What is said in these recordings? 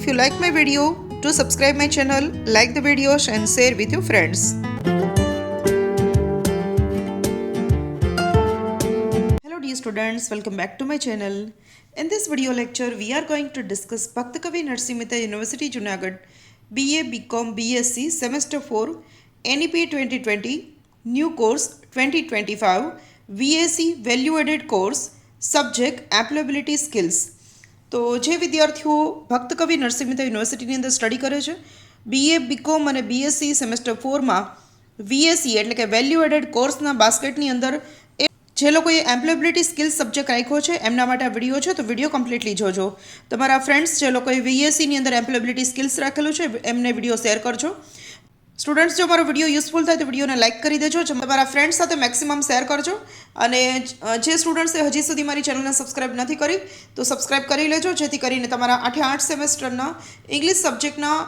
If you like my video, do subscribe my channel, like the videos and share with your friends. Hello dear students, welcome back to my channel. In this video lecture, we are going to discuss Bhakt Kavi Narsingh Mehta University Junagadh BA BCom BSc Semester 4 NEP 2020 New Course 2025 VAC Value Added Course Subject Employability Skills. તો જે વિદ્યાર્થીઓ ભક્ત કવિ નરસિંહ મહેતા યુનિવર્સિટીની અંદર study કરે છે BA BCom અને BSc semester 4માં VSC એટલે કે વેલ્યુ એડેડ કોર્સના બાસ્કેટની અંદર જે લોકોએ એમ્પ્લોયબિલિટી સ્કિલ્સ સબ્જેક્ટ રાખ્યો છે એમના માટે આ વિડીયો છે, તો વિડીયો કમ્પ્લીટલી જોજો. તમારા ફ્રેન્ડ્સ જે લોકોએ વીએસસીની અંદર એમ્પ્લોયબિલિટી સ્કિલ્સ રાખેલું છે એમને વિડીયો શેર કરજો. સ્ટુડન્ટ્સ, જો મારો વિડીયો યુઝફુલ થાય તો વિડીયોને લાઇક કરી દેજો, તમારા ફ્રેન્ડ્સ સાથે મેક્સિમમ શેર કરજો. અને જે સ્ટુડન્ટ્સે હજી સુધી મારી ચેનલને સબસ્ક્રાઇબ નથી કરી તો સબસ્ક્રાઇબ કરી લેજો, જેથી કરીને તમારા 8 સેમેસ્ટરના ઇંગ્લિશ સબ્જેક્ટના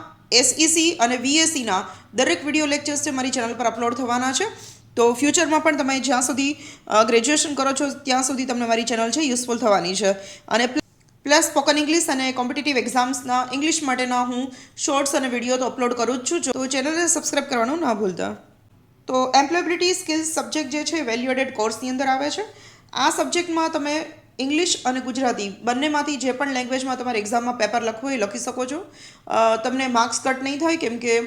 એસઈસી અને વીએસસીના દરેક વિડીયો લેક્ચર્સ છે મારી ચેનલ પર અપલોડ થવાના છે. તો ફ્યુચરમાં પણ તમે જ્યાં સુધી ગ્રેજ્યુએશન કરો છો ત્યાં સુધી તમને મારી ચેનલ છે યુઝફુલ થવાની છે. અને પ્લસ સ્પોકન ઇંગ્લિશ અને કોમ્પિટિટિવ એક્ઝામ્સના ઇંગ્લિશ માટેના હું શોર્ટ્સ અને વિડીયો તો અપલોડ કરું જ છું, તો ચેનલને સબસ્ક્રાઇબ કરવાનું ના ભૂલતા. તો એમ્પ્લોયબિલિટી સ્કિલ્સ સબ્જેક્ટ જે છે વેલ્યુ એડેડ કોર્સની અંદર આવે છે. આ સબ્જેક્ટમાં તમે ઇંગ્લિશ અને ગુજરાતી બંનેમાંથી જે પણ લેંગ્વેજમાં તમારે એક્ઝામમાં પેપર લખવું હોય લખી શકો છો. તમને માર્ક્સ કટ નહીં થાય, કેમ કે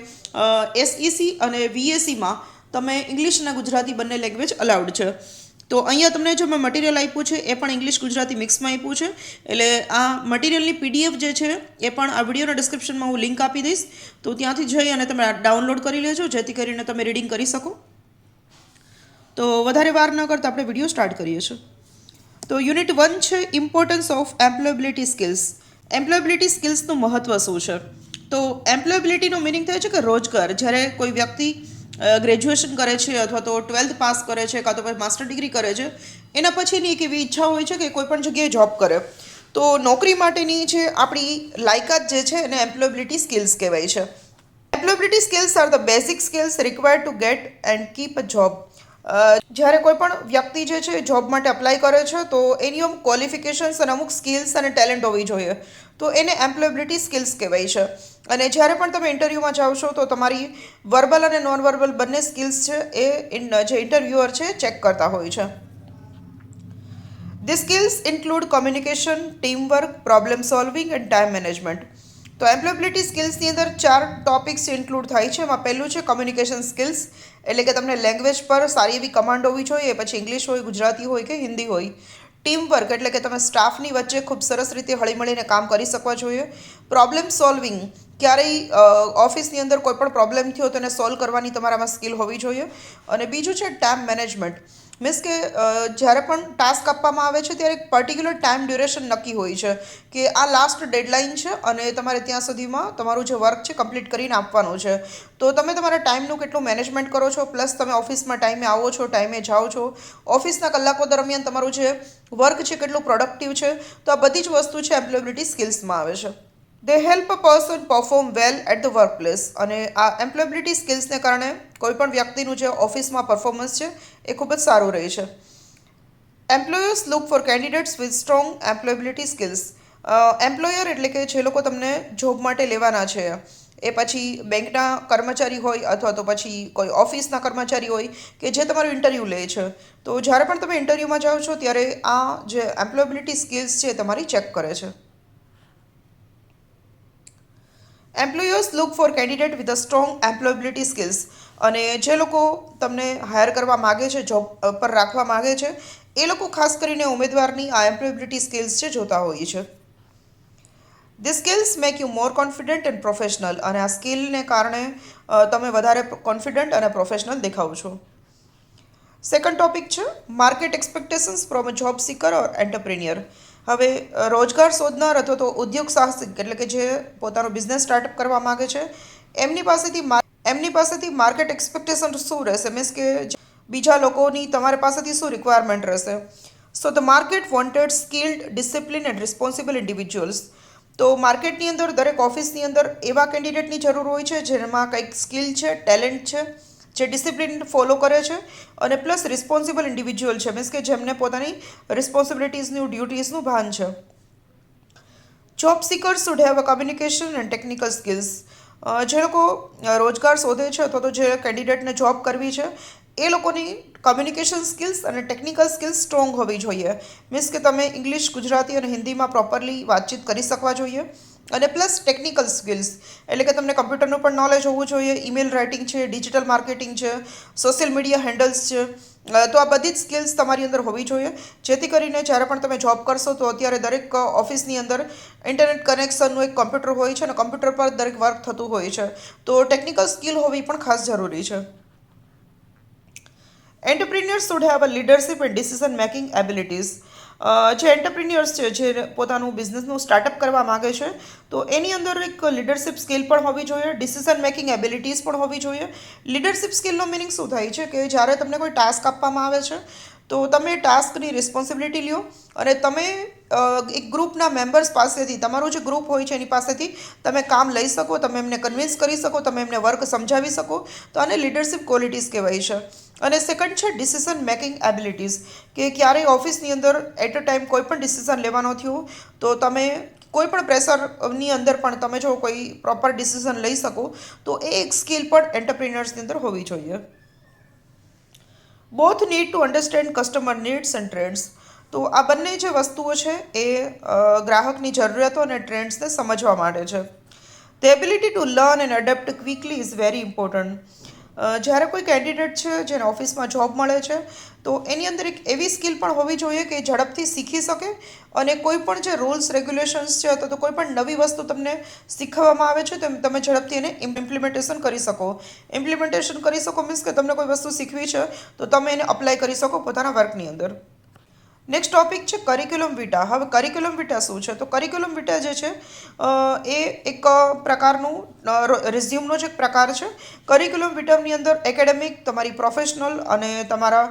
એસઈસી અને વીએસસીમાં તમે ઇંગ્લિશ અને ગુજરાતી બંને લેંગ્વેજ અલાઉડ છે. તો અહીંયા તમને જો મેં મટીરિયલ આપ્યું છે એ પણ ઇંગ્લિશ ગુજરાતી મિક્સમાં આપ્યું છે. એટલે આ મટીરિયલની પીડીએફ જે છે એ પણ આ વિડીયોના ડિસ્ક્રિપ્શનમાં હું લિંક આપી દઈશ, તો ત્યાંથી જઈ અને તમે ડાઉનલોડ કરી લેજો, જેથી કરીને તમે રીડિંગ કરી શકો. તો વધારે વાર ન કરતા આપણે વિડીયો સ્ટાર્ટ કરીએ છીએ. તો યુનિટ 1 છે importance of employability skills. Employability સ્કિલ્સનું મહત્ત્વ શું છે? તો એમ્પ્લોયબિલિટીનો મિનિંગ થાય છે કે રોજગાર. જ્યારે કોઈ વ્યક્તિ ગ્રેજ્યુએશન કરે છે અથવા તો 12th પાસ કરે છે કાં તો પછી માસ્ટર ડિગ્રી કરે છે, એના પછીની એક એવી ઈચ્છા હોય છે કે કોઈ પણ જગ્યાએ જોબ કરે. તો નોકરી માટેની જે આપણી લાયકાત જે છે એને એમ્પ્લોયબિલિટી સ્કિલ્સ કહેવાય છે. Employability skills are the basic skills required to gate and keep a job. જ્યારે કોઈ પણ વ્યક્તિ જે છે જોબ માટે અપ્લાય કરે છે તો એની અમુક ક્વોલિફિકેશન્સ અને અમુક સ્કિલ્સ અને ટેલેન્ટ હોવી જોઈએ, તો એને એમ્પ્લોયબિલિટી સ્કિલ્સ કહેવાય છે. અને જ્યારે પણ તમે ઇન્ટરવ્યૂમાં જાઓ છો તો તમારી વર્બલ અને નોન વર્બલ બંને સ્કિલ્સ છે એ જે ઇન્ટરવ્યુઅર છે ચેક કરતા હોય છે. The skills include communication, teamwork, problem solving end time management. તો એમ્પ્લોયબિલિટી સ્કિલ્સની અંદર 4 ટોપિક્સ ઇન્ક્લુડ થાય છે. એમાં પહેલું છે કોમ્યુનિકેશન સ્કિલ્સ, એટલે કે તમને લેંગ્વેજ પર સારી એવી કમાન્ડ હોવી જોઈએ, પછી ઇંગ્લિશ હોય, ગુજરાતી હોય કે હિન્દી હોય. ટીમવર્ક એટલે કે તમે સ્ટાફની વચ્ચે ખૂબ સરસ રીતે હળીમળીને કામ કરી શકવા જોઈએ. પ્રોબ્લેમ સોલ્વિંગ, ક્યારેય ઓફિસની અંદર કોઈ પણ પ્રોબ્લેમ થયો તો એને સોલ્વ કરવાની તમારામાં સ્કિલ હોવી જોઈએ. અને બીજું છે ટાઈમ મેનેજમેન્ટ, મીન્સ કે જ્યારે પણ ટાસ્ક આપવામાં આવે છે ત્યારે એક પર્ટિક્યુલર ટાઈમ ડ્યુરેશન નક્કી હોય છે કે આ લાસ્ટ ડેડલાઇન છે અને તમારે ત્યાં સુધીમાં તમારું જે વર્ક છે કમ્પ્લીટ કરીને આપવાનું છે. તો તમે તમારા ટાઈમનું કેટલું મેનેજમેન્ટ કરો છો, પ્લસ તમે ઓફિસમાં ટાઈમે આવો છો, ટાઈમે જાઓ છો, ઓફિસના કલાકો દરમિયાન તમારું જે વર્ક છે કેટલું પ્રોડક્ટિવ છે, તો આ બધી જ વસ્તુ છે એમ્પ્લોયબિલિટી સ્કિલ્સમાં આવે છે. They help a person perform well at the work place. અને આ એમ્પ્લોયબિલિટી સ્કિલ્સને કારણે કોઈપણ વ્યક્તિનું જે ઓફિસમાં પરફોર્મન્સ છે એ ખૂબ જ સારું રહે છે. Employers look four candidates with strong employability skills. Employer એટલે કે જે લોકો તમને જોબ માટે લેવાના છે, એ પછી બેંકના કર્મચારી હોય અથવા તો પછી કોઈ ઓફિસના કર્મચારી હોય કે જે તમારું ઇન્ટરવ્યૂ લે છે, તો જ્યારે પણ તમે ઇન્ટરવ્યૂમાં જાઓ છો ત્યારે આ જે એમ્પ્લોયબિલિટી સ્કિલ્સ છે તમારી ચેક કરે છે. Employers look four candidate with a strong employability skills. અને જે લોકો તમને હાયર કરવા માગે છે, જોબ પર રાખવા માગે છે, એ લોકો ખાસ કરીને ઉમેદવારની આ એમ્પ્લોયબિલિટી સ્કિલ્સ છે જોતા હોય છે. The skills make you more confident and professional. અને આ સ્કિલને કારણે તમે વધારે કોન્ફિડન્ટ અને પ્રોફેશનલ દેખાવ છો. સેકન્ડ ટોપિક છે market expectations from a job seeker or entrepreneur. હવે રોજગાર શોધનાર અથવા તો ઉદ્યોગ સાહસિક એટલે કે જે પોતાનો બિઝનેસ સ્ટાર્ટઅપ કરવા માગે છે એમની પાસેથી માર્કેટ એક્સપેક્ટેશન શું રહેશે, મીન્સ કે બીજા લોકોની તમારી પાસેથી શું રિક્વાયરમેન્ટ રહેશે. So the market wanted skilled, discipline and responsible individuals. તો માર્કેટની અંદર દરેક ઓફિસની અંદર એવા કેન્ડિડેટની જરૂર હોય છે જેમાં કંઈક સ્કિલ છે, ટેલેન્ટ છે, જે ડિસિપ્લિન ફોલો કરે છે અને પ્લસ રિસ્પોન્સિબલ ઇન્ડિવિજ્યુઅલ છે, મીન્સ કે જેમને પોતાની રિસ્પોન્સિબિલિટીઝનું, ડ્યુટીઝનું ભાન છે. Job seekers should have a communication and technical skills. જે લોકો રોજગાર શોધે છે અથવા તો જે કેન્ડિડેટને જોબ કરવી છે એ લોકોની કમ્યુનિકેશન સ્કિલ્સ અને ટેકનિકલ સ્કિલ્સ સ્ટ્રોંગ હોવી જોઈએ. મીન્સ કે તમે ઇંગ્લિશ, ગુજરાતી અને હિન્દીમાં પ્રોપરલી વાતચીત કરી શકવા જોઈએ. અને પ્લસ ટેકનિકલ સ્કિલ્સ એટલે કે તમને કમ્પ્યુટરનું પણ નોલેજ હોવું જોઈએ, ઈમેલ રાઇટિંગ છે, ડિજિટલ માર્કેટિંગ છે, સોશિયલ મીડિયા હેન્ડલ્સ છે. તો આ બધી જ સ્કિલ્સ તમારી અંદર હોવી જોઈએ, જેથી કરીને જ્યારે પણ તમે જોબ કરશો તો અત્યારે દરેક ઓફિસની અંદર ઇન્ટરનેટ કનેક્શનનું એક કમ્પ્યુટર હોય છે અને કમ્પ્યુટર પર દરેક વર્ક થતું હોય છે. તો ટેકનિકલ સ્કિલ હોવી પણ ખાસ જરૂરી છે. Entrepreneurs should have a leadership and decision making abilities. જે એન્ટરપ્રિન્યોર્સ છે, જે પોતાનું બિઝનેસનું સ્ટાર્ટઅપ કરવા માગે છે, તો એની અંદર એક લીડરશિપ સ્કિલ પણ હોવી જોઈએ, ડિસિઝન મેકિંગ એબિલિટીઝ પણ હોવી જોઈએ. લીડરશિપ સ્કિલનો મિનિંગ શું થાય છે કે જ્યારે તમને કોઈ ટાસ્ક આપવામાં આવે છે તો તમે ટાસ્કની રિસ્પોન્સિબિલિટી લ્યો અને તમે એક ગ્રુપના મેમ્બર્સ પાસેથી, તમારું જે ગ્રુપ હોય છે એની પાસેથી તમે કામ લઈ શકો, તમે એમને કન્વિન્સ કરી શકો, તમે એમને વર્ક સમજાવી શકો. તો આને લીડરશિપ ક્વોલિટીઝ કહેવાય છે. અને સેકન્ડ છે ડિસિઝન મેકિંગ એબિલિટીઝ, કે ક્યારેય ઓફિસની અંદર એટ અ ટાઈમ કોઈ પણ ડિસિઝન લેવાનો થયો તો તમે કોઈ પણ પ્રેશરની અંદર પણ તમે જો કોઈ પ્રોપર ડિસિઝન લઈ શકો, તો એ એક સ્કિલ પણ એન્ટરપ્રિન્યોર્સની અંદર હોવી જોઈએ. Both need to understand customer needs and trends. તો આ બંને જે વસ્તુઓ છે એ ગ્રાહકની જરૂરિયાતો અને ટ્રેન્ડ્સને સમજવા માટે છે. The ability to learn and adapt quickly is very important. જ્યારે કોઈ કેન્ડિડેટ છે જેને ઓફિસમાં જોબ મળે છે તો એની અંદર એક એવી સ્કિલ પણ હોવી જોઈએ કે ઝડપથી શીખી શકે અને કોઈ પણ જે રૂલ્સ રેગ્યુલેશન્સ છે અથવા તો કોઈ પણ નવી વસ્તુ તમને શીખવવામાં આવે છે તેમ તમે ઝડપથી એને ઇમ્પ્લિમેન્ટેશન કરી શકો. ઇમ્પ્લિમેન્ટેશન કરી શકો મીન્સ કે તમને કોઈ વસ્તુ શીખવી છે તો તમે એને અપ્લાય કરી શકો પોતાના વર્કની અંદર. નેક્સ્ટ ટોપિક છે કરિક્યુલમ વિટા. હવે કરિક્યુલમ વિટા શું છે? તો કરિક્યુલમ વિટા જે છે એ એક પ્રકારનું રિઝ્યુમનો જ એક પ્રકાર છે. કરિક્યુલમ વિટાની અંદર એકેડેમિક, તમારી પ્રોફેશનલ અને તમારા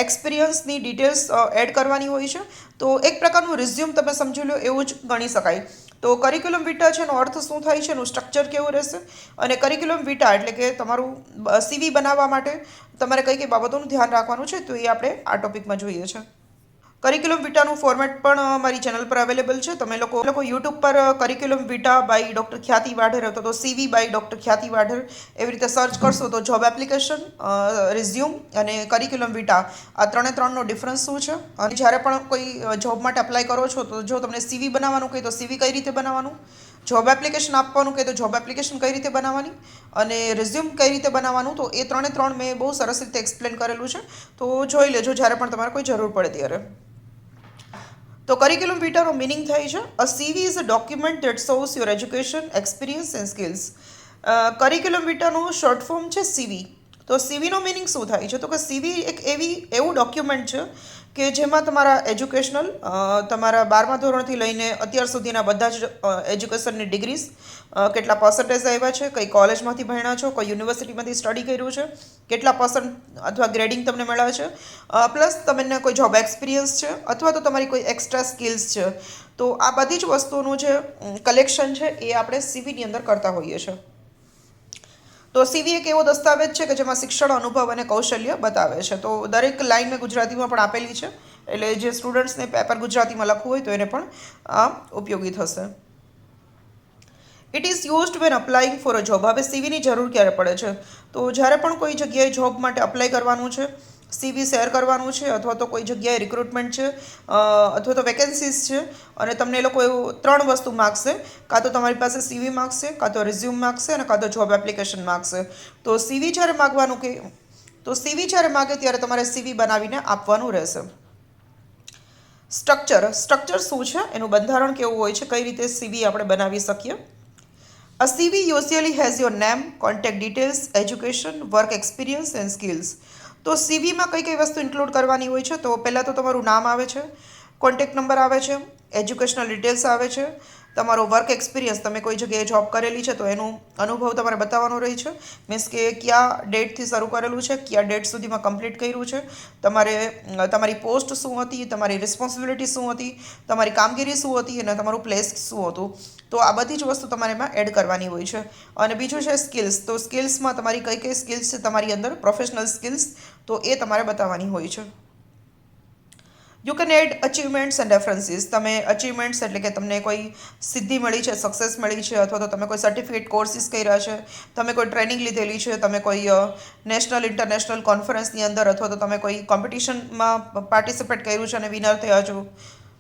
એક્સપિરિયન્સની ડિટેલ્સ એડ કરવાની હોય છે. તો એક પ્રકારનું રિઝ્યુમ તમે સમજી લો એવું જ ગણી શકાય. તો કરિક્યુલમ વિટા છે એનો અર્થ શું થાય છે, એનું સ્ટ્રક્ચર કેવું રહેશે, અને કરિક્યુલમ વિટા એટલે કે તમારું સીવી બનાવવા માટે તમારે કઈ કઈ બાબતોનું ધ્યાન રાખવાનું છે તો એ આપણે આ ટોપિકમાં જોઈએ છે. કરિક્યુલમ વિટાનું ફોર્મેટ પણ મારી ચેનલ પર અવેલેબલ છે. તમે લોકો યુટ્યુબ પર કરિક્યુલમ વિટા બાય ડૉક્ટર ખ્યાતિ વાઢેર અથવા તો સીવી બાય ડૉક્ટર ખ્યાતિ વાઢેર એવી રીતે સર્ચ કરશો તો જોબ એપ્લિકેશન, રિઝ્યુમ અને કરિક્યુલમ વિટા આ ત્રણનો ડિફરન્સ શું છે, અને જ્યારે પણ કોઈ જોબ માટે અપ્લાય કરો છો તો જો તમને સીવી બનાવવાનું કહે તો સીવી કઈ રીતે બનાવવાનું, જોબ એપ્લિકેશન આપવાનું કહે તો જોબ એપ્લિકેશન કઈ રીતે બનાવવાની અને રિઝ્યુમ કઈ રીતે બનાવવાનું, તો એ ત્રણ મેં બહુ સરસ રીતે એક્સપ્લેન કરેલું છે. તો જોઈ લેજો જ્યારે પણ તમારે કોઈ જરૂર પડે ત્યારે. તો કરિક્યુલમ વિટાનો મિનિંગ થાય છે a CV is a document that shows your education, experience and skills. Curriculum વિટાનું શોર્ટ ફોર્મ છે સીવી. તો સીવીનો મિનિંગ શું થાય છે? તો કે સીવી એક એવું ડોક્યુમેન્ટ છે કે જેમાં તમારા એજ્યુકેશનલ, તમારા 12મા ધોરણથી લઈને અત્યાર સુધીના બધા જ એજ્યુકેશનની ડિગ્રીઝ, કેટલા પર્સન્ટેજ આવ્યા છે, કઈ કોલેજમાંથી ભણ્યા છો, કઈ યુનિવર્સિટીમાંથી સ્ટડી કર્યું છે, કેટલા પર્સન્ટ અથવા ગ્રેડિંગ તમને મળ્યા છે, પ્લસ તમને કોઈ જોબ એક્સપિરિયન્સ છે અથવા તો તમારી કોઈ એક્સ્ટ્રા સ્કિલ્સ છે. તો આ બધી જ વસ્તુઓનું જે કલેક્શન છે એ આપણે સીવીની અંદર કરતા હોઈએ છીએ. તો સીવી એક એવો દસ્તાવેજ છે કે જેમાં શિક્ષણ, અનુભવ અને કૌશલ્ય બતાવે છે. તો દરેક લાઈન મેં ગુજરાતીમાં પણ આપેલી છે, એટલે જે સ્ટુડન્ટ્સને પેપર ગુજરાતીમાં લખવું હોય તો એને પણ આ ઉપયોગી થશે. It is used when applying for a job. હવે સીવીની જરૂર ક્યારે પડે છે? તો જ્યારે પણ કોઈ જગ્યાએ જોબ માટે અપ્લાય કરવાનું છે, સીવી શેર કરવાનું છે, અથવા તો કોઈ જગ્યાએ રિક્રુટમેન્ટ છે, અથવા તો વેકેન્સીસ છે અને તમને એ લોકો એવું 3 વસ્તુ માગશે, કાં તો તમારી પાસે સીવી માગશે, કાં તો રિઝ્યુમ માગશે અને કાં તો જોબ એપ્લિકેશન માગશે. તો સીવી જ્યારે માગવાનું કે તો સીવી જ્યારે માગે ત્યારે તમારે સીવી બનાવીને આપવાનું રહેશે. સ્ટ્રક્ચર શું છે, એનું બંધારણ કેવું હોય છે, કઈ રીતે સીવી આપણે બનાવી શકીએ. A CV usually has your name, contact details, education, work experience and skills. તો સીવીમાં કઈ કઈ વસ્તુ ઇન્ક્લુડ કરવાની હોય છે? તો પહેલાં તો તમારું નામ આવે છે, કોન્ટેક્ટ નંબર આવે છે, એજ્યુકેશનલ ડિટેલ્સ આવે છે, તમારો વર્ક એક્સપિરિયન્સ, તમે કોઈ જગ્યાએ જોબ કરેલી છે તો એનું અનુભવ તમારે બતાવવાનો રહે છે. મીન્સ કે કયા ડેટથી શરૂ કરેલું છે, કયા ડેટ સુધીમાં કમ્પ્લીટ કર્યું છે, તમારી પોસ્ટ શું હતી, તમારી રિસ્પોન્સિબિલિટી શું હતી, તમારી કામગીરી શું હતી અને તમારું પ્લેસ શું હતું. તો આ બધી જ વસ્તુ તમારે એમાં એડ કરવાની હોય છે. અને બીજું છે સ્કિલ્સ. તો સ્કિલ્સમાં તમારી કઈ કઈ સ્કિલ્સ છે તમારી અંદર, પ્રોફેશનલ સ્કિલ્સ, તો એ તમારે બતાવવાની હોય છે. You can add achievements and references. તમે અચીવમેન્ટ્સ એટલે કે તમને કોઈ સિદ્ધિ મળી છે, સક્સેસ મળી છે, અથવા તો તમે કોઈ સર્ટિફિકેટ કોર્સિસ કર્યા છે, તમે કોઈ ટ્રેનિંગ લીધેલી છે, તમે કોઈ નેશનલ ઇન્ટરનેશનલ કોન્ફરન્સની અંદર અથવા તો તમે કોઈ કોમ્પિટિશનમાં પાર્ટિસિપેટ કર્યું છે અને વિનર થયા છો.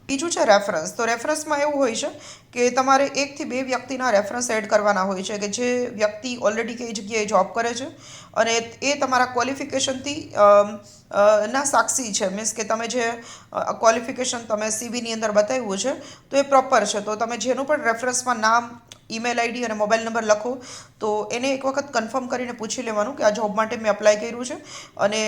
બીજું છે રેફરન્સ. તો રેફરન્સમાં એવું હોય છે કે તમારે 1 થી 2 વ્યક્તિના રેફરન્સ એડ કરવાના હોય છે કે જે વ્યક્તિ ઓલરેડી કઈ જગ્યાએ જોબ કરે છે અને એ તમારા ક્વોલિફિકેશનથી ના સાક્ષી છે. મીન્સ કે તમે જે ક્વોલિફિકેશન તમે સીવીની અંદર બતાવ્યું છે તો એ પ્રોપર છે. તો તમે જેનું પણ રેફરન્સમાં નામ, ઈમેલ આઈડી અને મોબાઈલ નંબર લખો તો એને એક વખત કન્ફર્મ કરીને પૂછી લેવાનું કે આ જોબ માટે મેં અપ્લાય કર્યું છે અને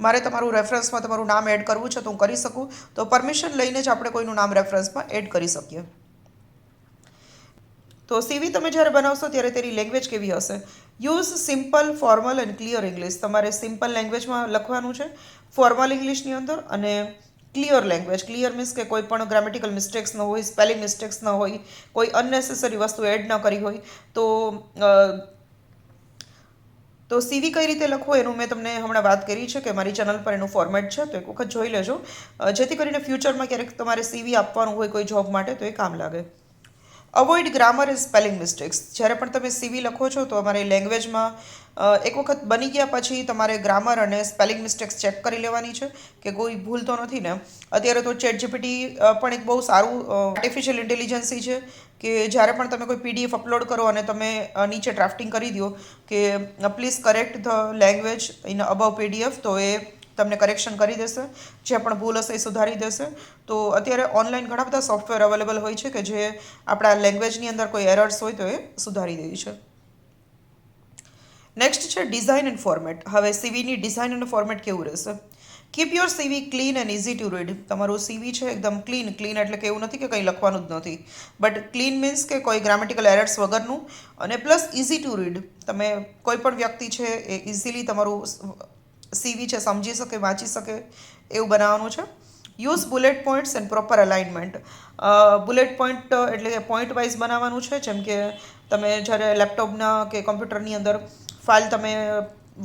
મારે તમારું રેફરન્સમાં તમારું નામ એડ કરવું છે તો હું કરી શકું. તો પરમિશન લઈને જ આપણે કોઈનું નામ રેફરન્સમાં એડ કરી શકીએ. તો સીવી તમે જ્યારે બનાવશો ત્યારે તેની લેંગ્વેજ કેવી હશે? Use simple, formal and clear English. તમારે સિમ્પલ લેંગ્વેજમાં લખવાનું છે, ફોર્મલ ઇંગ્લિશની અંદર, અને ક્લિયર લેંગ્વેજ. ક્લિયર મીન્સ કે કોઈ પણ ગ્રામેટિકલ મિસ્ટેક્સ ન હોય, સ્પેલિંગ મિસ્ટેક્સ ન હોય, કોઈ અનનેસેસરી વસ્તુ એડ ન કરી હોય. તો સીવી કઈ રીતે લખવો એનું મેં તમને હમણાં વાત કરી છે કે મારી ચેનલ પર એનું ફોર્મેટ છે, તો એક વખત જોઈ લેજો, જેથી કરીને ફ્યુચરમાં ક્યારેક તમારે સીવી આપવાનું હોય કોઈ જોબ માટે તો એ કામ લાગે. Avoid grammar and spelling mistakes. જ્યારે પણ તમે સીવી લખો છો તો અમારી લેંગ્વેજમાં એક વખત બની ગયા પછી તમારે ગ્રામર અને સ્પેલિંગ મિસ્ટેક્સ ચેક કરી લેવાની છે કે કોઈ ભૂલ તો નથી ને. અત્યારે તો ચેટ જીપીટી પણ એક બહુ સારું આર્ટિફિશિયલ ઇન્ટેલિજન્સી છે કે જ્યારે પણ તમે કોઈ પીડીએફ અપલોડ કરો અને તમે નીચે ડ્રાફ્ટિંગ કરી દો કે please correct the language in above PDF, તો એ તમને કરેક્શન કરી દેશે, જે પણ ભૂલ હશે એ સુધારી દેશે. તો અત્યારે ઓનલાઈન ઘણા બધા સોફ્ટવેર અવેલેબલ હોય છે કે જે આપણા લેંગ્વેજની અંદર કોઈ એરર્સ હોય તો એ સુધારી દે છે. નેક્સ્ટ છે ડિઝાઇન એન્ડ ફોર્મેટ. હવે સીવીની ડિઝાઇન અને ફોર્મેટ કેવું રહેશે? Keep your CV clean and easy to read. તમારું સીવી છે એકદમ ક્લીન. ક્લીન એટલે કે એવું નથી કે કંઈ લખવાનું જ નથી, બટ ક્લીન મીન્સ કે કોઈ ગ્રામેટિકલ એરર્સ વગરનું, અને પ્લસ ઇઝી ટુ રીડ. તમે કોઈ પણ વ્યક્તિ છે એ ઇઝીલી તમારું સીવી છે સમજી શકે, વાંચી શકે એવું બનાવવાનું છે. Use bullet points and proper alignment. Bullet point એટલે કે પોઈન્ટ વાઇઝ બનાવવાનું છે. જેમ કે તમે જ્યારે લેપટોપના કે કોમ્પ્યુટરની અંદર ફાઇલ, તમે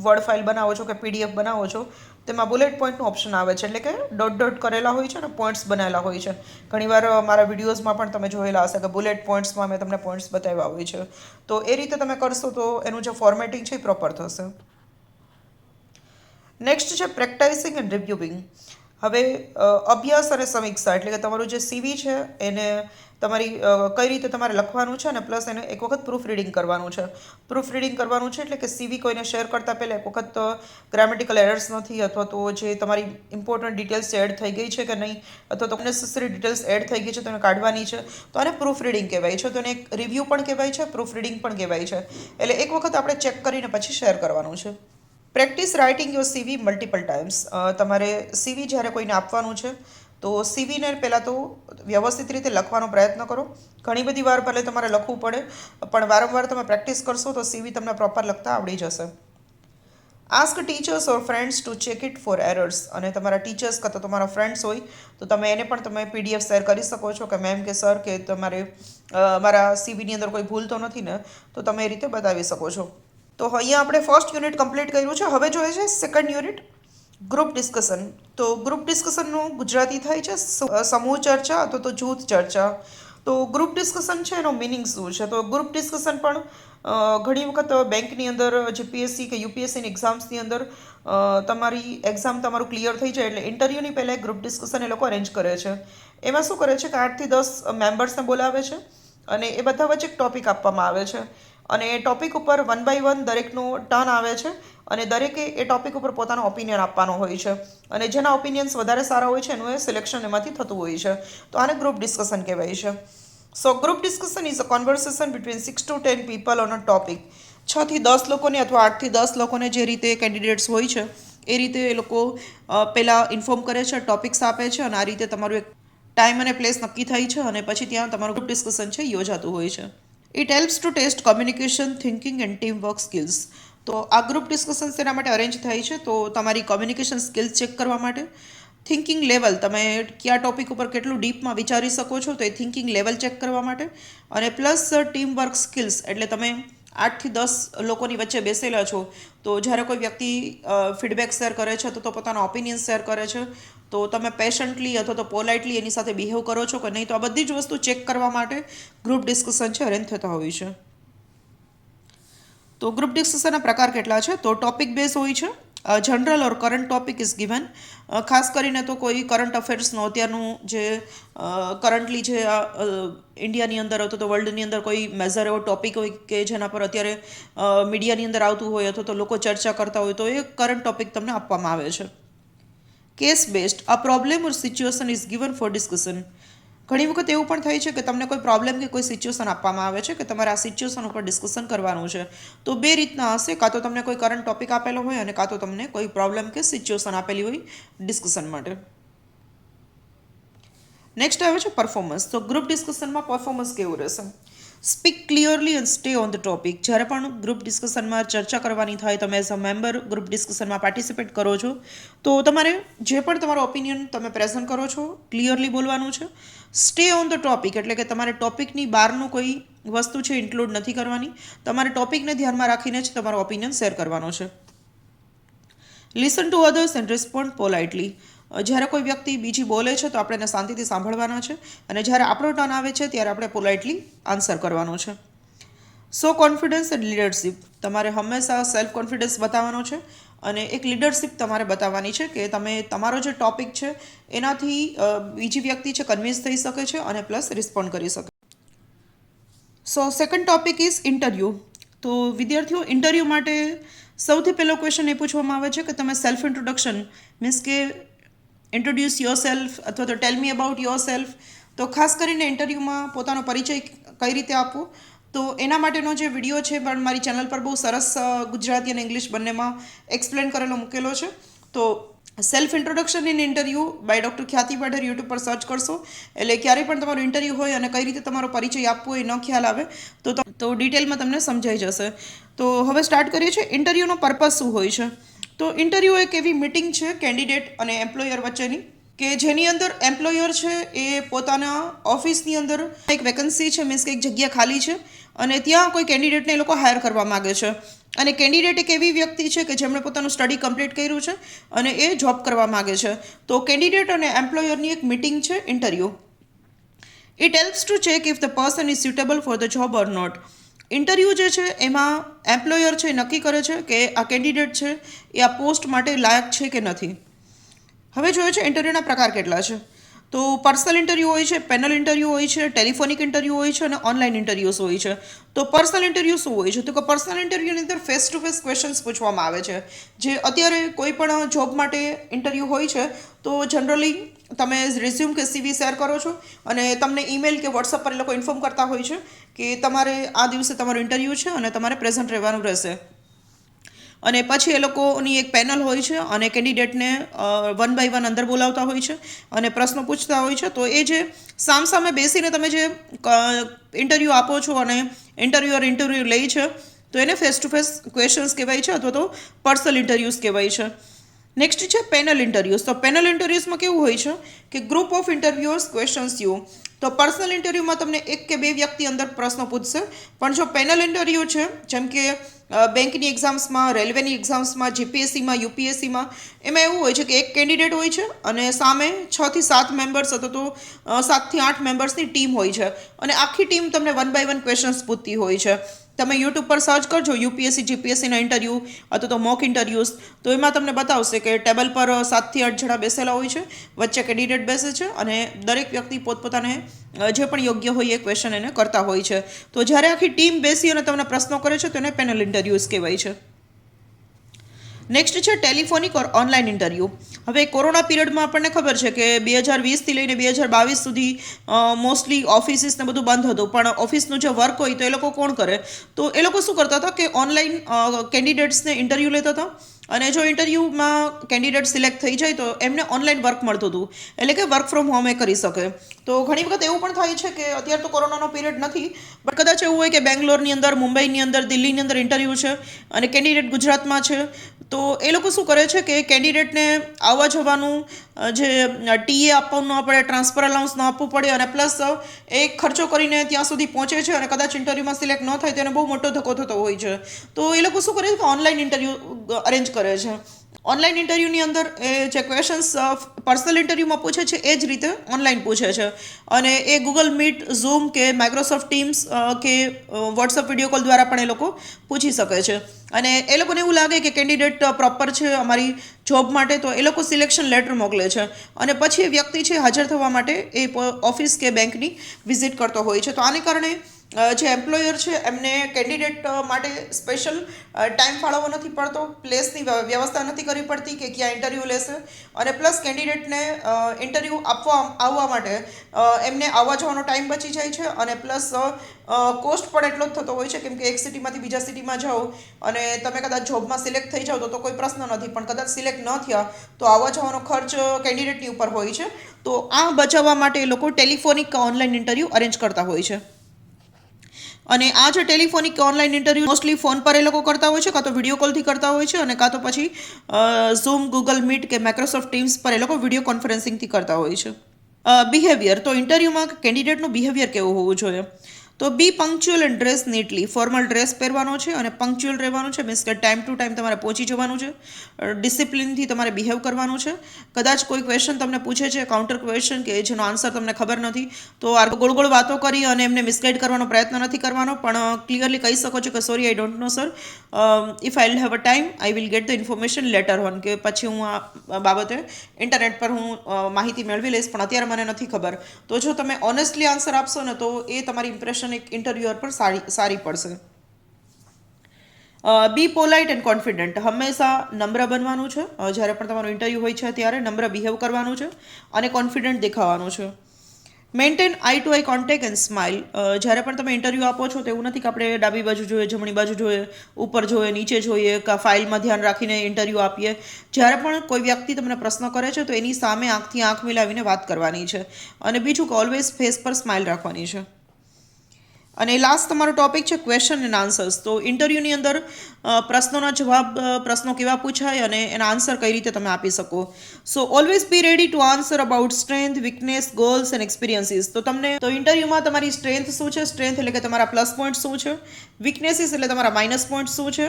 વર્ડ ફાઇલ બનાવો છો કે પીડીએફ બનાવો છો, તેમાં બુલેટ પોઈન્ટનું ઓપ્શન આવે છે, એટલે કે ડોટ ડોટ કરેલા હોય છે અને પોઈન્ટ્સ બનાવેલા હોય છે. ઘણીવાર મારા વિડીયોઝમાં પણ તમે જોયેલા હશે કે બુલેટ પોઈન્ટ્સમાં મેં તમને પોઈન્ટ્સ બતાવ્યા હોય છે. તો એ રીતે તમે કરશો તો એનું જે ફોર્મેટિંગ છે એ પ્રોપર થશે. નેક્સ્ટ છે પ્રેક્ટાઇસિંગ એન્ડ રિવ્યુઇંગ. હવે અભ્યાસ અને સમીક્ષા એટલે કે તમારું જે સીવી છે એને તમારી કઈ રીતે તમારે લખવાનું છે અને પ્લસ એને એક વખત પ્રૂફ રીડિંગ કરવાનું છે. પ્રૂફ રીડિંગ કરવાનું છે એટલે કે સીવી કોઈને શેર કરતાં પહેલાં એક વખત ગ્રામેટિકલ એરર્સ નથી, અથવા તો જે તમારી ઇમ્પોર્ટન્ટ ડિટેલ્સ એડ થઈ ગઈ છે કે નહીં, અથવા તો અનનેસેસરી ડિટેલ્સ એડ થઈ ગઈ છે તો એને કાઢવાની છે, તો આને પ્રૂફ રીડિંગ કહેવાય છે. તો એને એક રિવ્યૂ પણ કહેવાય છે, પ્રૂફ રીડિંગ પણ કહેવાય છે. એટલે એક વખત આપણે ચેક કરીને પછી શેર કરવાનું છે. Practise writing your CV multiple times. તમારે સીવી જ્યારે કોઈને આપવાનું છે તો સીવીને પહેલાં તો વ્યવસ્થિત રીતે લખવાનો પ્રયત્ન કરો. ઘણી બધી વાર ભલે તમારે લખવું પડે, પણ વારંવાર તમે પ્રેક્ટિસ કરશો તો સીવી તમને પ્રોપર લખતા આવડી જશે. Ask teachers or friends to check it for errors. અને તમારા ટીચર્સ કાં તો તમારા ફ્રેન્ડ્સ હોય તો તમે એને પણ તમે પીડીએફ શેર કરી શકો છો કે મેમ કે સર કે તમારે મારા સીવીની અંદર કોઈ ભૂલ તો નથી ને, તો તમે એ રીતે બતાવી શકો છો. તો અહીંયા આપણે ફર્સ્ટ યુનિટ કમ્પ્લીટ કર્યું છે. હવે જોઈએ છે સેકન્ડ યુનિટ, ગ્રુપ ડિસ્કશન. તો ગ્રુપ ડિસ્કશનનું ગુજરાતી થાય છે સમૂહ ચર્ચા અથવા તો જૂથ ચર્ચા. તો ગ્રુપ ડિસ્કશન છે એનો મિનિંગ શું છે? તો ગ્રુપ ડિસ્કશન પણ ઘણી વખત બેંકની અંદર, જીપીએસસી કે યુપીએસસીની એક્ઝામ્સની અંદર તમારી એક્ઝામ તમારું ક્લિયર થઈ જાય એટલે ઇન્ટરવ્યૂની પહેલાં ગ્રુપ ડિસ્કશન એ લોકો અરેન્જ કરે છે. એમાં શું કરે છે કે 8 થી 10 મેમ્બર્સને બોલાવે છે અને એ બધા વચ્ચે એક ટોપિક આપવામાં આવે છે અને એ ટોપિક ઉપર 1 બાય 1 દરેકનો ટર્ન આવે છે અને દરેકે એ ટોપિક ઉપર પોતાનો ઓપિનિયન આપવાનો હોય છે અને જેના ઓપિનિયન્સ વધારે સારા હોય છે એનું એ સિલેક્શન એમાંથી થતું હોય છે. તો આને ગ્રુપ ડિસ્કશન કહેવાય છે. So group discussion is a conversation between 6 to 10 people on a topic. 6 થી 10 લોકોને અથવા 8 થી 10 લોકોને જે રીતે કેન્ડિડેટ્સ હોય છે એ રીતે એ લોકો પહેલાં ઇન્ફોર્મ કરે છે, ટોપિક્સ આપે છે અને આ રીતે તમારું એક ટાઈમ અને પ્લેસ નક્કી થાય છે અને પછી ત્યાં તમારું ગ્રુપ ડિસ્કશન છે યોજાતું હોય છે. It helps to test communication, thinking and team work skills. તો આ ગ્રુપ ડિસ્કશન શેના માટે અરેન્જ થાય છે? તો તમારી કમ્યુનિકેશન સ્કિલ્સ ચેક કરવા માટે, થિંકિંગ લેવલ, તમે કયા ટોપિક ઉપર કેટલું ડીપમાં વિચારી શકો છો તો એ થિંકિંગ લેવલ ચેક કરવા માટે, અને પ્લસ ટીમ વર્ક સ્કિલ્સ એટલે તમે 8 થી 10 લોકોની વચ્ચે બેસેલા છો તો જ્યારે કોઈ વ્યક્તિ ફીડબેક શેર કરે છે તો પોતાનો ઓપિનિયન શેર કરે છે તો તમે પેશન્ટલી અથવા તો પોલાઇટલી એની સાથે બિહેવ કરો છો કે નહીં, તો આ બધી જ વસ્તુ ચેક કરવા માટે ગ્રુપ ડિસ્કશન છે અરેન્જ થતા હોય છે. તો ગ્રુપ ડિસ્કશનના પ્રકાર કેટલા છે? તો ટોપિક બેઝ હોય છે, general or current topic is given. ખાસ કરીને તો કોઈ કરંટ અફેર્સનો અત્યારનું જે કરંટલી જે ઇન્ડિયાની અંદર અથવા તો વર્લ્ડની અંદર કોઈ મેજર એવો ટોપિક હોય કે જેના પર અત્યારે મીડિયાની અંદર આવતું હોય અથવા તો લોકો ચર્ચા કરતા હોય, તો એ કરંટ ટોપિક તમને આપવામાં આવે છે. Case based, a problem or situation is given for discussion. ઘણી વખત એવું પણ થાય છે કે તમને કોઈ પ્રોબ્લેમ કે કોઈ સિચ્યુએશન આપવામાં આવે છે કે તમારે આ સિચ્યુએશન ઉપર ડિસ્કશન કરવાનું છે. તો બે રીતના હશે, કાં તો તમને કોઈ કરંટ ટોપિક આપેલો હોય અને કાં તો તમને કોઈ પ્રોબ્લેમ કે સિચ્યુએશન આપેલી હોય ડિસ્કશન માટે. નેક્સ્ટ આવે છે પરફોર્મન્સ. તો ગ્રુપ ડિસ્કશનમાં પરફોર્મન્સ કેવું રહેશે? Speak clearly and stay on the topic. જ્યારે પણ ગ્રુપ ડિસ્કશનમાં ચર્ચા કરવાની થાય, તમે એઝ અ મેમ્બર ગ્રુપ ડિસ્કશનમાં પાર્ટિસિપેટ કરો છો, તો તમારે જે પણ તમારો ઓપિનિયન તમે પ્રેઝન્ટ કરો છો ક્લિયરલી બોલવાનું છે. સ્ટે ઓન ધ ટોપિક એટલે કે તમારે ટોપિકની બહારનું કોઈ વસ્તુ છે ઇન્ક્લુડ નથી કરવાની. તમારે ટોપિકને ધ્યાનમાં રાખીને જ તમારો ઓપિનિયન શેર કરવાનો છે. Listen to others and respond politely. જ્યારે કોઈ વ્યક્તિ બીજી બોલે છે તો આપણે એને શાંતિથી સાંભળવાના છે, અને જ્યારે આપણો ટર્ન આવે છે ત્યારે આપણે પોલાઇટલી આન્સર કરવાનો છે. સો કોન્ફિડન્સ એન્ડ લીડરશિપ. તમારે હંમેશા સેલ્ફ કોન્ફિડન્સ બતાવવાનો છે અને એક લીડરશિપ તમારે બતાવવાની છે કે તમે તમારો જે ટોપિક છે એનાથી બીજી વ્યક્તિ છે કન્વિન્સ થઈ શકે છે અને પ્લસ રિસ્પોન્ડ કરી શકે. સો સેકન્ડ ટોપિક ઇઝ ઇન્ટરવ્યૂ. તો વિદ્યાર્થીઓ, ઇન્ટરવ્યૂ માટે સૌથી પહેલો ક્વેશ્ચન એ પૂછવામાં આવે છે કે તમે સેલ્ફ ઇન્ટ્રોડક્શન મીન્સ કે ઇન્ટ્રોડ્યુસ યોર સેલ્ફ અથવા તો ટેલ મી અબાઉટ યોર સેલ્ફ. તો ખાસ કરીને ઇન્ટરવ્યૂમાં પોતાનો પરિચય કઈ રીતે આપવો, તો એના માટેનો જે વિડીયો છે પણ મારી ચેનલ પર બહુ સરસ ગુજરાતી અને ઇંગ્લિશ બંનેમાં એક્સપ્લેન કરેલો મૂકેલો છે. તો self introduction in interview by doctor Khyati Pathar YouTube પર સર્ચ કરશો એટલે ક્યારેય પણ તમારું ઇન્ટરવ્યૂ હોય અને કઈ રીતે તમારો પરિચય આપવો એ ન ખ્યાલ આવે તો ડિટેલમાં તમને સમજાઈ જશે. તો હવે સ્ટાર્ટ કરીએ છીએ. ઇન્ટરવ્યૂનો પર્પઝ શું હોય છે? તો ઇન્ટરવ્યૂ એક એવી મિટિંગ છે કેન્ડિડેટ અને એમ્પ્લોયર વચ્ચેની કે જેની અંદર એમ્પ્લોયર છે એ પોતાના ઓફિસની અંદર એક વેકન્સી છે, મીન્સ કે એક જગ્યા ખાલી છે અને ત્યાં કોઈ કેન્ડિડેટને એ લોકો હાયર કરવા માગે છે. અને કેન્ડિડેટ એક એવી વ્યક્તિ છે કે જેમણે પોતાનું સ્ટડી કમ્પ્લીટ કર્યું છે અને એ જોબ કરવા માગે છે. તો કેન્ડિડેટ અને એમ્પ્લોયરની એક મિટિંગ છે interview. It helps to check if the person is suitable for the job or not. Interview જે છે એમાં એમ્પ્લોયર છે નક્કી કરે છે કે આ કેન્ડિડેટ છે એ આ પોસ્ટ માટે લાયક છે કે નથી. હવે જોઈએ છે ઇન્ટરવ્યૂના પ્રકાર કેટલા છે. તો પર્સનલ ઇન્ટરવ્યૂ હોય છે, પેનલ ઇન્ટરવ્યૂ હોય છે, ટેલિફોનિક ઇન્ટરવ્યૂ હોય છે અને ઓનલાઈન ઇન્ટરવ્યૂઝ હોય છે. તો પર્સનલ ઇન્ટરવ્યૂ શું હોય છે? તો કે પર્સનલ ઇન્ટરવ્યૂની અંદર ફેસ ટુ ફેસ ક્વેશ્ચન્સ પૂછવામાં આવે છે. જે અત્યારે કોઈ પણ જોબ માટે ઇન્ટરવ્યૂ હોય છે તો જનરલી તમે રિઝ્યુમ કે સીવી શેર કરો છો અને તમને ઈમેલ કે વોટ્સઅપ પર એ લોકો ઇન્ફોર્મ કરતા હોય છે કે તમારે આ દિવસે તમારું ઇન્ટરવ્યૂ છે અને તમારે પ્રેઝન્ટ રહેવાનું રહેશે. અને પછી એ લોકોની એક પેનલ હોય છે અને કેન્ડિડેટને વન બાય વન અંદર બોલાવતા હોય છે અને પ્રશ્નો પૂછતા હોય છે. તો એ જે સામસામે બેસીને તમે જે ઇન્ટરવ્યૂ આપો છો અને ઇન્ટરવ્યૂ લે છે તો એને ફેસ ટુ ફેસ ક્વેશ્ચન્સ કહેવાય છે અથવા તો પર્સનલ ઇન્ટરવ્યૂઝ કહેવાય છે. નેક્સ્ટ છે પેનલ ઇન્ટરવ્યૂઝ. તો પેનલ ઇન્ટરવ્યૂઝમાં કેવું હોય છે કે ગ્રુપ ઓફ ઇન્ટરવ્યુઅર્સ ક્વેશ્ચન્સ યુ. તો પર્સનલ ઇન્ટરવ્યૂમાં તમને એક કે બે વ્યક્તિ અંદર પ્રશ્નો પૂછશે, પણ જો પેનલ ઇન્ટરવ્યૂ છે જેમ કે બેંકની એક્ઝામ્સમાં, રેલવેની એક્ઝામ્સમાં, જીપીએસસીમાં, યુપીએસસીમાં, એમાં એવું હોય છે કે એક કેન્ડિડેટ હોય છે અને સામે 6 થી 7 મેમ્બર્સ અથવા તો 7 થી 8 મેમ્બર્સની ટીમ હોય છે અને આખી ટીમ તમને વન બાય વન ક્વેશ્ચન્સ પૂછતી હોય છે. તમે યુટ્યુબ પર સર્ચ કરજો યુપીએસસી જીપીએસસીના ઇન્ટરવ્યૂ અથવા તો મોક ઇન્ટરવ્યૂઝ, તો એમાં તમને બતાવશે કે ટેબલ પર 7 થી 8 જણા બેસેલા હોય છે, વચ્ચે કેન્ડિડેટ બેસે છે અને દરેક વ્યક્તિ પોતપોતાને જે પણ યોગ્ય હોય એ ક્વેશ્ચન એને કરતા હોય છે. તો જ્યારે આખી ટીમ બેસી અને તમને પ્રશ્નો કરે છે તો એને પેનલ ઇન્ટરવ્યૂઝ કહેવાય છે. નેક્સ્ટ છે ટેલિફોનિક ઓર ઓનલાઈન ઇન્ટરવ્યૂ. હવે કોરોના પીરિયડમાં આપણને ખબર છે કે 2020થી લઈને 2022 સુધી મોસ્ટલી ઓફિસીસને બધું બંધ હતું, પણ ઓફિસનું જે વર્ક હોય તો એ લોકો કોણ કરે? તો એ લોકો શું કરતા હતા કે ઓનલાઈન કેન્ડિડેટ્સને ઇન્ટરવ્યૂ લેતા હતા અને જો ઇન્ટરવ્યૂમાં કેન્ડિડેટ સિલેક્ટ થઈ જાય તો એમને ઓનલાઈન વર્ક મળતું હતું, એટલે કે વર્ક ફ્રોમ હોમ એ કરી શકે. તો ઘણી વખત એવું પણ થાય છે કે અત્યારે તો કોરોનાનો પીરિયડ નથી, બટ કદાચ એવું હોય કે બેંગ્લોરની અંદર, મુંબઈની અંદર, દિલ્હીની અંદર ઇન્ટરવ્યૂ છે અને કેન્ડિડેટ ગુજરાતમાં છે, તો એ લોકો શું કરે છે કે કેન્ડિડેટને આવવા જવાનું જે ટીએ આપવાનું ન પડે, ટ્રાન્સફર અલાઉન્સ ન આપવું પડે અને પ્લસ એ ખર્ચો કરીને ત્યાં સુધી પહોંચે છે અને કદાચ ઇન્ટરવ્યૂમાં સિલેક્ટ ન થાય તો એને બહુ મોટો ધક્કો થતો હોય છે. તો એ લોકો શું કરે છે કે ઓનલાઈન ઇન્ટરવ્યૂ અરેન્જ કરે છે. ઓનલાઈન ઇન્ટરવ્યૂની અંદર એ જે ક્વેશ્ચન્સ પર્સનલ ઇન્ટરવ્યૂમાં પૂછે છે એ જ રીતે ઓનલાઈન પૂછે છે, અને એ ગૂગલ મીટ, ઝૂમ કે માઇક્રોસોફ્ટ ટીમ્સ કે વોટ્સઅપ વિડીયો કોલ દ્વારા પણ એ લોકો પૂછી શકે છે. અને એ લોકોને એવું લાગે કે કેન્ડિડેટ પ્રોપર છે અમારી જોબ માટે, તો એ લોકો સિલેક્શન લેટર મોકલે છે, અને પછી એ વ્યક્તિ છે હાજર થવા માટે એ ઓફિસ કે બેંકની વિઝિટ કરતો હોય છે. તો આને કારણે જે એમ્પ્લોયર છે એમને કેન્ડિડેટ માટે સ્પેશિયલ ટાઈમ ફાળવવો નથી પડતો, પ્લેસની વ્યવસ્થા નથી કરવી પડતી કે ક્યાં ઇન્ટરવ્યૂ લેશે, અને પ્લસ કેન્ડિડેટને ઇન્ટરવ્યૂ આવવા માટે એમને આવવા જવાનો ટાઈમ બચી જાય છે, અને પ્લસ કોસ્ટ પણ એટલો જ થતો હોય છે, કેમ કે એક સિટીમાંથી બીજા સિટીમાં જાઓ અને તમે કદાચ જોબમાં સિલેક્ટ થઈ જાઓ તો કોઈ પ્રશ્ન નથી, પણ કદાચ સિલેક્ટ ન થયા તો આવવા જવાનો ખર્ચ કેન્ડિડેટની ઉપર હોય છે. તો આ બચાવવા માટે એ લોકો ટેલિફોનિક ઓનલાઈન ઇન્ટરવ્યૂ અરેન્જ કરતા હોય છે. અને આ જે ટેલિફોનિક કે ઓનલાઈન ઇન્ટરવ્યૂ મોસ્ટલી ફોન પર એ લોકો કરતા હોય છે, કાં તો વિડીયો કોલથી કરતા હોય છે, અને કાં તો પછી ઝૂમ, ગૂગલ મીટ કે માઇક્રોસોફ્ટ ટીમ્સ પર એ લોકો વિડીયો કોન્ફરન્સિંગથી કરતા હોય છે. બિહેવિયર, તો ઇન્ટરવ્યૂમાં કેન્ડિડેટનું બિહેવિયર કેવું હોવું જોઈએ? તો be punctual and dress neatly. Formal dress પહેરવાનો છે અને પંક્ચ્યુઅલ રહેવાનું છે, મીન્સ કે ટાઈમ ટુ ટાઈમ તમારે પહોંચી જવાનું છે. ડિસિપ્લિનથી તમારે બિહેવ કરવાનું છે. કદાચ કોઈ ક્વેશ્ચન તમને પૂછે છે, કાઉન્ટર ક્વેશ્ચન કે જેનો આન્સર તમને ખબર નથી, તો ગોળ ગોળ વાતો કરી અને એમને મિસગાઈડ કરવાનો પ્રયત્ન નથી કરવાનો, પણ ક્લિયરલી કહી શકો છો કે sorry, I don't know sir, if I will have a time I will get the information letter on, કે પછી હું આ બાબતે ઇન્ટરનેટ પર હું માહિતી મેળવી લઈશ, પણ અત્યારે મને નથી ખબર. તો જો તમે ઓનેસ્ટલી આન્સર આપશો ને, તો એ તમારી ઇમ્પ્રેશન એક ઇન્ટરવ્યુઅર પર સારી પડશે. બી પોલાઇટ એન્ડ કોન્ફિડન્ટ. હંમેશા નમ્ર બનવાનું છે, જ્યારે પણ તમારું ઇન્ટરવ્યૂ હોય છે ત્યારે નમ્ર બિહેવ કરવાનું છે અને કોન્ફિડન્ટ દેખાવાનું છે. Maintain eye to eye contact and smile. જ્યારે પણ તમે ઇન્ટરવ્યૂ આપો છો તો એવું નથી કે આપણે ડાબી બાજુ જોઈએ, જમણી બાજુ જોઈએ, ઉપર જોઈએ, નીચે જોઈએ, કે ફાઇલમાં ધ્યાન રાખીને ઇન્ટરવ્યૂ આપીએ. જ્યારે પણ કોઈ વ્યક્તિ તમને પ્રશ્ન કરે છે તો એની સામે આંખથી આંખ મિલાવીને વાત કરવાની છે, અને બીજું કે ઓલવેઝ ફેસ પર સ્માઇલ રાખવાની છે. અને લાસ્ટ તમારો ટોપિક છે ક્વેશ્ચન એન્ડ આન્સર્સ. તો ઇન્ટરવ્યૂની અંદર પ્રશ્નોના જવાબ, પ્રશ્નો કેવા પૂછાય અને એના આન્સર કઈ રીતે તમે આપી શકો. So always be ready to answer about strength, weakness, goals and experiences. તો ઇન્ટરવ્યૂમાં તમારી સ્ટ્રેન્થ શું છે, સ્ટ્રેન્થ એટલે કે તમારા પ્લસ પોઈન્ટ શું છે, વીકનેસીસ એટલે તમારા માઇનસ પોઈન્ટ શું છે,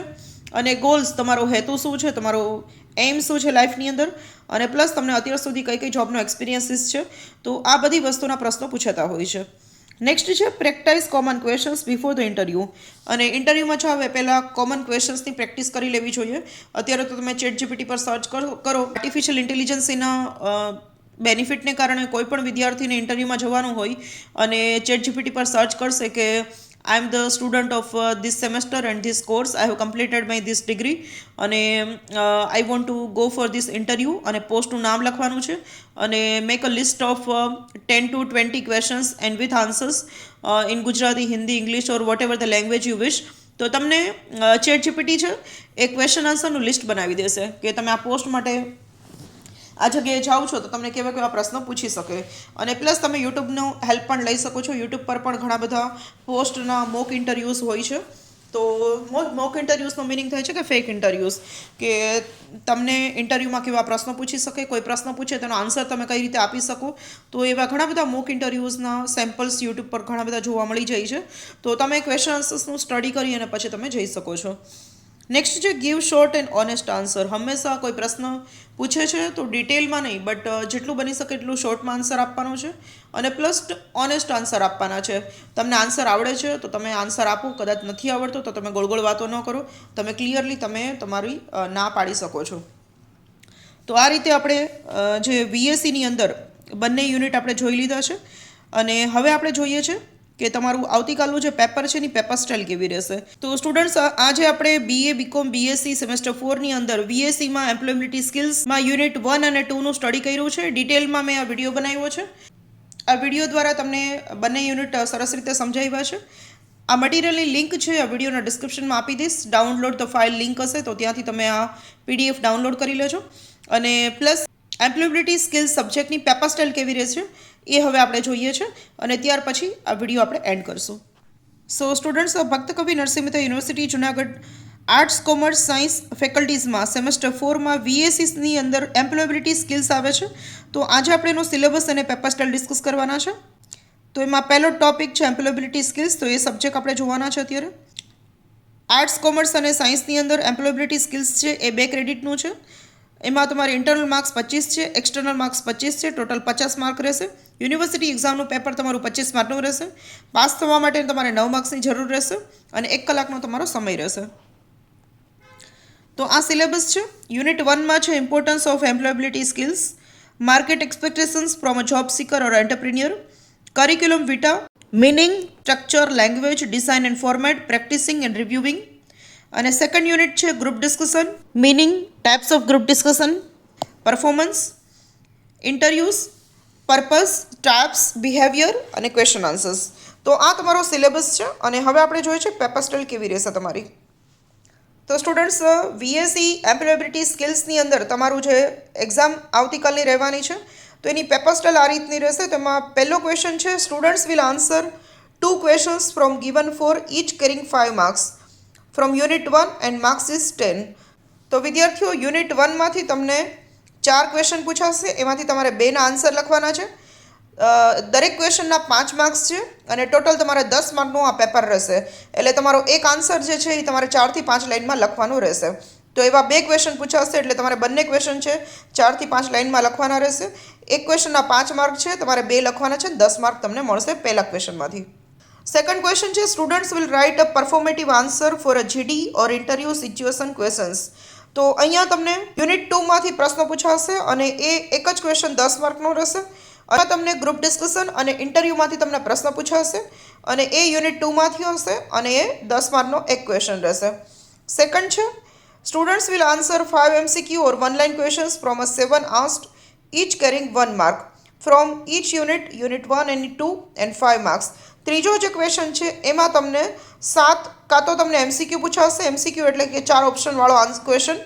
અને ગોલ્સ તમારો હેતુ શું છે, તમારો એમ શું છે લાઈફની અંદર, અને પ્લસ તમને અત્યાર સુધી કઈ કઈ જોબનો એક્સપિરિયન્સીસ છે. તો આ બધી વસ્તુના પ્રશ્નો પૂછાતા હોય છે. નેક્સ્ટ છે practice common questions before the interview. અને ઇન્ટરવ્યૂમાં જાઓ એ પહેલાં કોમન ક્વેશ્ચન્સની પ્રેક્ટિસ કરી લેવી જોઈએ. અત્યારે તો તમે ચેટ જીપીટી પર સર્ચ કરો. આર્ટિફિશિયલ ઇન્ટેલિજન્સના બેનિફિટને કારણે કોઈ પણ વિદ્યાર્થીને ઇન્ટરવ્યૂમાં જવાનું હોય અને ચેટ જીપીટી પર સર્ચ કરશે કે I am the student of this semester and this course, I have completed my this degree, અને I want to go for this interview, અને પોસ્ટનું નામ લખવાનું છે, અને make a list of 10 to 20 questions and with answers in Gujarati, Hindi, English or whatever the language you wish. તો તમને chat GPT છે એ ક્વેશ્ચન આન્સરનું લિસ્ટ બનાવી દેશે કે તમે આ પોસ્ટ માટે આ જગ્યાએ જાઓ છો તો તમને કેવા કેવા પ્રશ્નો પૂછી શકે. અને પ્લસ તમે યુટ્યુબનો હેલ્પ પણ લઈ શકો છો. યુટ્યુબ પર પણ ઘણા બધા પોસ્ટના મોક ઇન્ટરવ્યૂઝ હોય છે. તો મોક ઇન્ટરવ્યૂઝનો મિનિંગ થાય છે કે ફેક ઇન્ટરવ્યૂઝ, કે તમને ઇન્ટરવ્યૂમાં કેવા પ્રશ્નો પૂછી શકે, કોઈ પ્રશ્ન પૂછે તેનો આન્સર તમે કઈ રીતે આપી શકો. તો એવા ઘણા બધા મોક ઇન્ટરવ્યૂઝના સેમ્પલ્સ યુટ્યુબ પર ઘણા બધા જોવા મળી જાય છે. તો તમે ક્વેશ્ચન આન્સર્સનું સ્ટડી કરી અને પછી તમે જઈ શકો છો. નેક્સ્ટ છે give short and honest answer. હંમેશા કોઈ પ્રશ્ન પૂછે છે તો ડિટેલમાં નહીં, બટ જેટલું બની શકે એટલું શોર્ટમાં આન્સર આપવાનો છે, અને પ્લસ ઓનેસ્ટ આન્સર આપવાના છે. તમને આન્સર આવડે છે તો તમે આન્સર આપો, કદાચ નથી આવડતો તો તમે ગોળ ગોળ વાતો ન કરો, તમે ક્લિયરલી તમે તમારી ના પાડી શકો છો. તો આ રીતે આપણે જે વીએસસીની અંદર બંને યુનિટ આપણે જોઈ લીધા છે, અને હવે આપણે જોઈએ છે કે તમારું આવતીકાલનું જે પેપર છે એની પેપર સ્ટાઇલ કેવી રહેશે. તો સ્ટુડન્ટ્સ, આજે આપણે બીએ, બીકોમ, બીએસસી સેમેસ્ટર 4ની અંદર વીએસસીમાં એમ્પ્લોયબિલિટી સ્કિલ્સમાં યુનિટ 1 અને 2નું સ્ટડી કર્યું છે. ડિટેલમાં મેં આ વિડીયો બનાવ્યો છે. આ વિડીયો દ્વારા તમને બંને યુનિટ સરસ રીતે સમજાવ્યા છે. આ મટીરિયલની લિંક છે આ વિડીયોના ડિસ્ક્રિપ્શનમાં આપી દઈશ. ડાઉનલોડ ધ ફાઇલ લિંક હશે તો ત્યાંથી તમે આ પીડીએફ ડાઉનલોડ કરી લેજો. અને પ્લસ એમ્પ્લોયબિલિટી સ્કિલ્સ સબ્જેક્ટની પેપર સ્ટાઇલ કેવી રહેશે એ હવે આપણે જોઈએ છે, અને ત્યાર પછી આ વિડીયો આપણે એન્ડ કરશું. સો students, Bhakta Kavi Narsinh Mehta university Junagadh arts, commerce, science ફેકલ્ટીઝમાં સેમેસ્ટર 4માં વીએસસીની અંદર એમ્પ્લોયબિલિટી સ્કિલ્સ આવે છે. તો આજે આપણે એનો સિલેબસ અને પેપર સ્ટાઇલ ડિસ્કસ કરવાના છે. તો એમાં પહેલો ટોપિક છે એમ્પ્લોયબિલિટી સ્કિલ્સ. તો એ સબ્જેક્ટ આપણે જોવાના છે અત્યારે. આર્ટ્સ, કોમર્સ અને સાયન્સની અંદર એમ્પ્લોયબિલિટી સ્કિલ્સ છે એ 2 ક્રેડિટનું છે. એમાં તમારે ઇન્ટરનલ માર્ક્સ 25 છે, એક્સટર્નલ માર્ક્સ 25 છે, ટોટલ 50 માર્ક રહેશે. યુનિવર્સિટી એક્ઝામનું પેપર તમારું 25 માર્કનું રહેશે. પાસ થવા માટે તમારે 9 માર્ક્સની જરૂર રહેશે અને 1 કલાકનો તમારો સમય રહેશે. તો આ સિલેબસ છે. યુનિટ 1માં છે importance of employability skills, market expectations from a job seeker or entrepreneur, curriculum vita, meaning, structure, language, design and format, practicing and reviewing. અને સેકન્ડ યુનિટ છે group discussion, meaning, types of group discussion, performance, interviews, purpose, types, behaviour અને question answers. તો આ તમારો syllabus છે અને હવે આપણે જોઈએ છે પેપર સ્ટાઇલ કેવી રહેશે તમારી. તો સ્ટુડન્ટ્સ, VSE એમ્પ્લોયેબિલિટી સ્કિલ્સની અંદર તમારું જે એક્ઝામ આવતીકાલની રહેવાની છે તો એની પેપર સ્ટાઇલ આ રીતની રહેશે. તેમાં પહેલો ક્વેશ્ચન છે, students will answer 2 questions from given for each carrying 5 marks from unit 1 and marks is 10. તો વિદ્યાર્થીઓ, યુનિટ 1માંથી તમને 4 ક્વેશ્ચન પૂછાશે, એમાંથી તમારે 2ના આન્સર લખવાના છે. દરેક ક્વેશ્ચનના 5 માર્ક્સ છે અને ટોટલ તમારે 10 માર્કનું આ પેપર રહેશે. એટલે તમારો એક આન્સર જે છે એ તમારે 4 થી 5 લાઇનમાં લખવાનું રહેશે. તો એવા 2 ક્વેશ્ચન પૂછાશે એટલે તમારે બંને ક્વેશ્ચન છે 4 થી 5 લાઇનમાં લખવાના રહેશે. એક ક્વેશ્ચનના 5 માર્ક છે, તમારે 2 લખવાના છે, 10 માર્ક તમને મળશે પહેલા ક્વેશ્ચનમાંથી. સેકન્ડ ક્વેશ્ચન છે, students will write a performative answer for a GD or interview situation questions. તો અહીંયા તમને યુનિટ 2માંથી પ્રશ્નો પૂછાશે અને એ એક જ ક્વેશ્ચન 10 માર્કનો રહેશે. અને તમને ગ્રુપ ડિસ્કશન અને ઇન્ટરવ્યૂમાંથી તમને પ્રશ્ન પૂછાશે અને એ યુનિટ 2માંથી હશે અને એ 10 માર્કનો એક ક્વેશ્ચન રહેશે. સેકન્ડ છે, students will answer 5 MCQ or 1 line questions from a 7 asked each carrying 1 mark from each unit 1 and 2 and 5 marks. ત્રીજો જે ક્વેશ્ચન છે એમાં તમને 7 કાં તો તમને MCQ પૂછાશે, MCQ એટલે કે 4 ઓપ્શનવાળો ક્વેશ્ચન,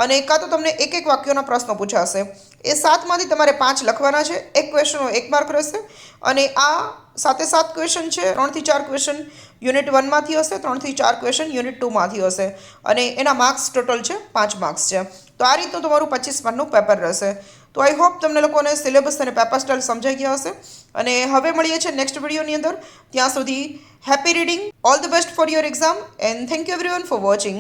અને કાં તો તમને એક વાક્યોના પ્રશ્નો પૂછાશે. એ 7માંથી તમારે 5 લખવાના છે, એક ક્વેશ્ચનનો 1 માર્ક રહેશે. અને આ 7 ક્વેશ્ચન છે, 3 થી 4 ક્વેશ્ચન યુનિટ 1માંથી હશે, 3 થી 4 ક્વેશ્ચન યુનિટ 2માંથી હશે અને એના માર્ક્સ ટોટલ છે 5 માર્ક્સ છે. તો આ રીતનું તમારું 25 માર્કનું પેપર રહેશે. તો આઈ હોપ તમને લોકોને સિલેબસ અને પેપર સ્ટાઇલ સમજાઈ ગયા હશે. અને હવે મળીએ છીએ નેક્સ્ટ વિડીયોની અંદર. ત્યાં સુધી happy reading, all the best for your exam and thank you everyone for watching.